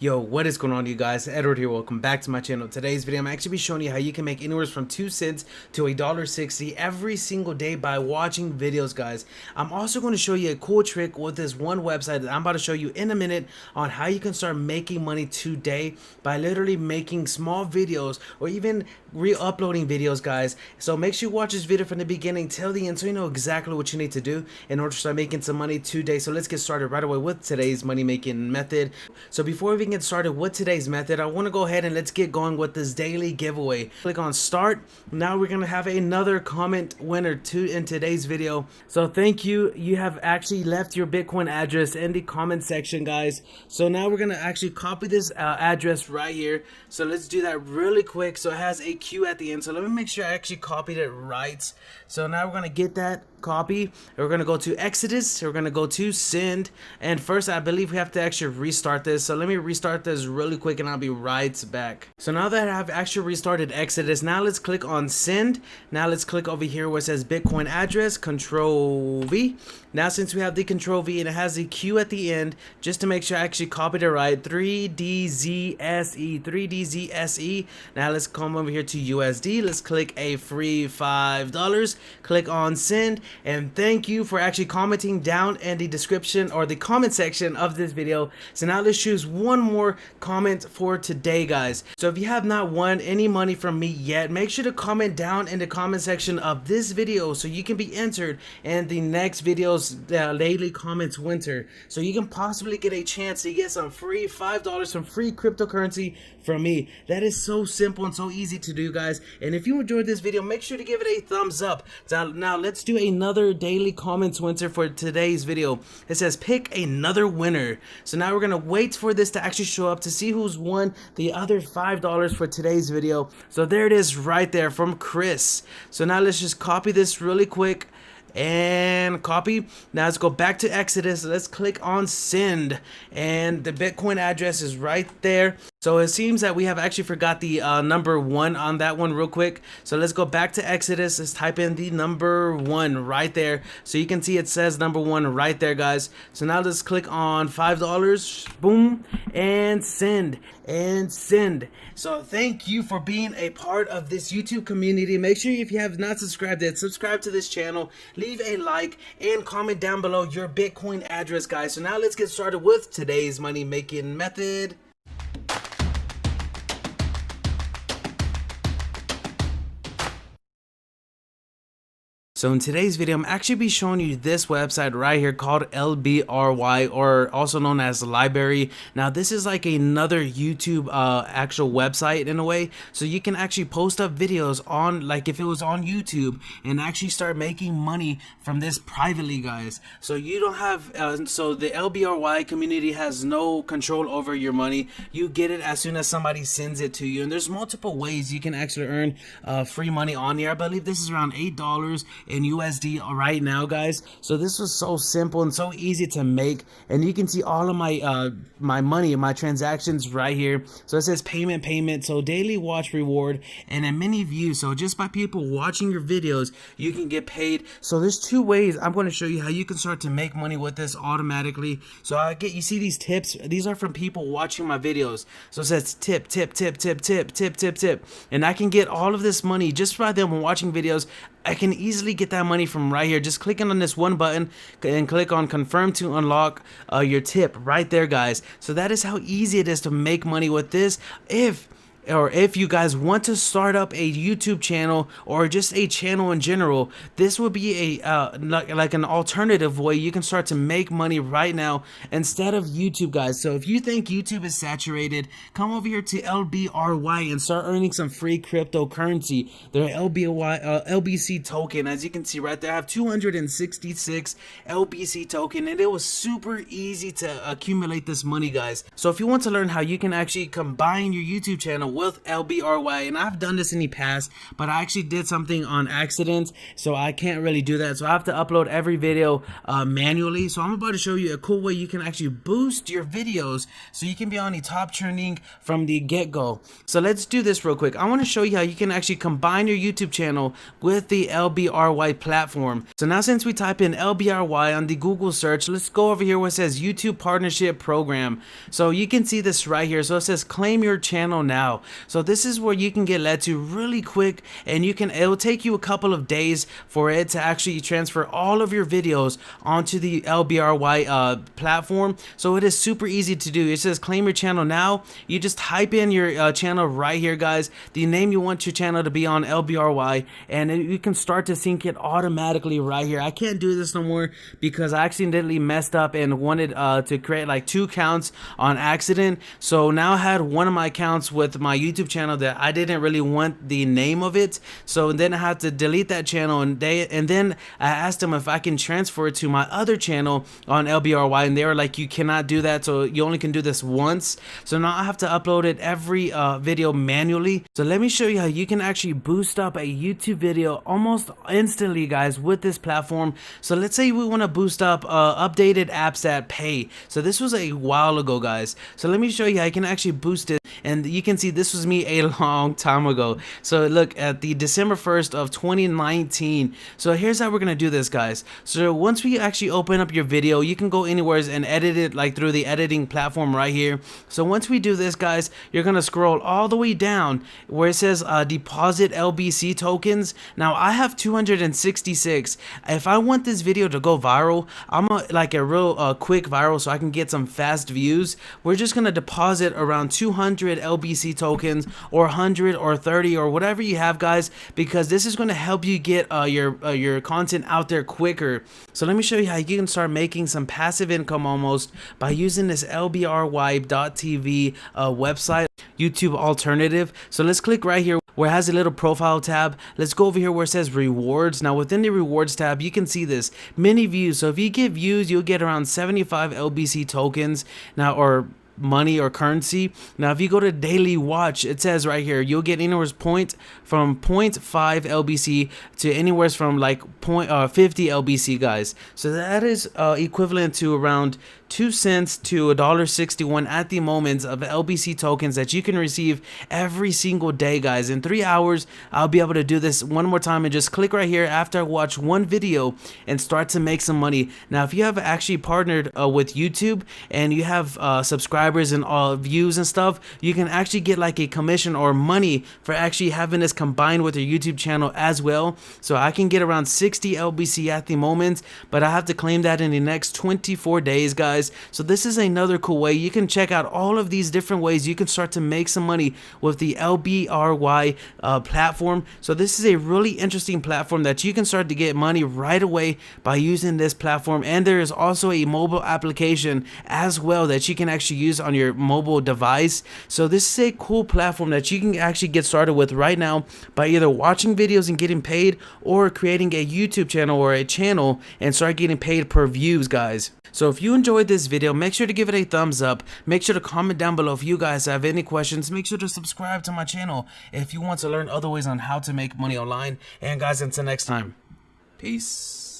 Yo, what is going on, you guys? Edward here. Welcome back to my channel. Today's video, I'm actually be showing you how you can make anywhere from 2 cents to $1.60 every single day by watching videos, guys. I'm also going to show you a cool trick with this one website that I'm about to show you in a minute on how you can start making money today by literally making small videos or even re-uploading videos, guys. So make sure you watch this video from the beginning till the end so you know exactly what you need to do in order to start making some money today. So let's get started right away with today's money making method. So before we get started with today's method, I want to go ahead and let's get going with this daily giveaway. Click on start. Now we're gonna have another comment winner in today's video. So thank you. You have actually left your Bitcoin address in the comment section, guys. So now we're gonna actually copy this address right here. So let's do that really quick. So it has a Q at the end. So let me make sure I actually copied it right. So now we're gonna get that copy. We're gonna go to Exodus. We're gonna go to send, and first I believe we have to actually restart this. So let me restart this really quick and I'll be right back. So now that I've actually restarted Exodus, now let's click on send. Now let's click over here where it says Bitcoin address, Control V. Now since we have the Control V and it has the Q at the end, just to make sure I actually copied it right, 3DZSE. Now let's come over here to USD. Let's click a free $5. Click on send, and thank you for actually commenting down in the description or the comment section of this video. So now let's choose one more comment for today, guys. So if you have not won any money from me yet, make sure to comment down in the comment section of this video so you can be entered in the next video's daily comments winter, so you can possibly get a chance to get some free $5, some free cryptocurrency from me. That is so simple and so easy to do, guys. And if you enjoyed this video, make sure to give it a thumbs up. So now let's do another daily comments winter for today's video. It says pick another winner. So now we're gonna wait for this to actually show up to see who's won the other $5 for today's video. So there it is right there from Chris. So now let's just copy this really quick and copy. Now let's go back to Exodus. Let's click on send, and the Bitcoin address is right there. So it seems that we have actually forgot the number 1 on that one real quick. So let's go back to Exodus. Let's type in the number 1 right there. So you can see it says number 1 right there, guys. So now let's click on $5. Boom, and send and send. So thank you for being a part of this YouTube community. Make sure if you have not subscribed yet, subscribe to this channel, leave a like, and comment down below your Bitcoin address, guys. So now let's get started with today's money making method. So in today's video, I'm actually be showing you this website right here called LBRY, or also known as Library. Now this is like another YouTube actual website in a way, so you can actually post up videos on, like if it was on YouTube, and actually start making money from this privately, guys. So you don't have so the LBRY community has no control over your money. You get it as soon as somebody sends it to you, and there's multiple ways you can actually earn free money on here. I believe this is around $8 in USD right now, guys. So this was so simple and so easy to make, and you can see all of my my money, my transactions right here. So it says payment, so daily watch reward, and then many views. So just by people watching your videos, you can get paid. So there's 2 ways I'm going to show you how you can start to make money with this automatically. So you see these tips, these are from people watching my videos. So it says tip, and I can get all of this money just by them watching videos. I can easily get that money from right here, just clicking on this one button and click on confirm to unlock your tip right there, guys. So that is how easy it is to make money with this. If you guys want to start up a YouTube channel or just a channel in general, this would be a like an alternative way you can start to make money right now instead of YouTube, guys. So if you think YouTube is saturated, come over here to LBRY and start earning some free cryptocurrency. Their LBC token, as you can see right there, I have 266 LBC token, and it was super easy to accumulate this money, guys. So if you want to learn how you can actually combine your YouTube channel with LBRY, and I've done this in the past, but I actually did something on accident, so I can't really do that. So I have to upload every video manually. So I'm about to show you a cool way you can actually boost your videos so you can be on the top trending from the get-go. So let's do this real quick. I want to show you how you can actually combine your YouTube channel with the LBRY platform. So now since we type in LBRY on the Google search, let's go over here where it says YouTube Partnership Program. So you can see this right here. So it says claim your channel now. So this is where you can get led to really quick, and it will take you a couple of days for it to actually transfer all of your videos onto the LBRY platform. So it is super easy to do. It says claim your channel now. You just type in your channel right here, guys, the name you want your channel to be on LBRY, and you can start to sync it automatically right here. I can't do this no more because I accidentally messed up and wanted to create like 2 accounts on accident. So now I had one of my accounts with my YouTube channel that I didn't really want the name of it, so then I had to delete that channel, and then I asked them if I can transfer it to my other channel on LBRY, and they were like, you cannot do that, so you only can do this once. So now I have to upload it every video manually. So let me show you how you can actually boost up a YouTube video almost instantly, guys, with this platform. So let's say we want to boost up updated apps that pay. So this was a while ago, guys. So let me show you how you can actually boost it, and you can see this was me a long time ago. So look at the December 1st of 2019. So here's how we're gonna do this, guys. So once we actually open up your video, you can go anywhere and edit it like through the editing platform right here. So once we do this, guys, you're gonna scroll all the way down where it says deposit LBC tokens. Now I have 266. If I want this video to go viral, I'm like a real quick viral, so I can get some fast views. We're just gonna deposit around 200 LBC tokens, or 100 or 30 or whatever you have, guys, because this is going to help you get your content out there quicker. So let me show you how you can start making some passive income almost by using this LBRY.TV website, YouTube alternative. So let's click right here where it has a little profile tab. Let's go over here where it says rewards. Now within the rewards tab, you can see this many views. So if you get views, you'll get around 75 LBC tokens now, or money or currency. Now if you go to daily watch, it says right here you'll get anywhere from 0.5 LBC to anywhere from like 50 LBC, guys. So that is equivalent to around 2 cents to $1.61 at the moment of LBC tokens that you can receive every single day, guys. In 3 hours I'll be able to do this one more time and just click right here after I watch one video and start to make some money. Now if you have actually partnered with YouTube and you have subscribers and all views and stuff, you can actually get like a commission or money for actually having this combined with your YouTube channel as well. So I can get around 60 LBC at the moment, but I have to claim that in the next 24 days, guys. So this is another cool way. You can check out all of these different ways you can start to make some money with the LBRY platform. So this is a really interesting platform that you can start to get money right away by using this platform. And there is also a mobile application as well that you can actually use on your mobile device. So this is a cool platform that you can actually get started with right now by either watching videos and getting paid, or creating a YouTube channel or a channel and start getting paid per views, guys. So if you enjoyed this video, make sure to give it a thumbs up. Make sure to comment down below if you guys have any questions. Make sure to subscribe to my channel if you want to learn other ways on how to make money online. And guys, until next time, peace.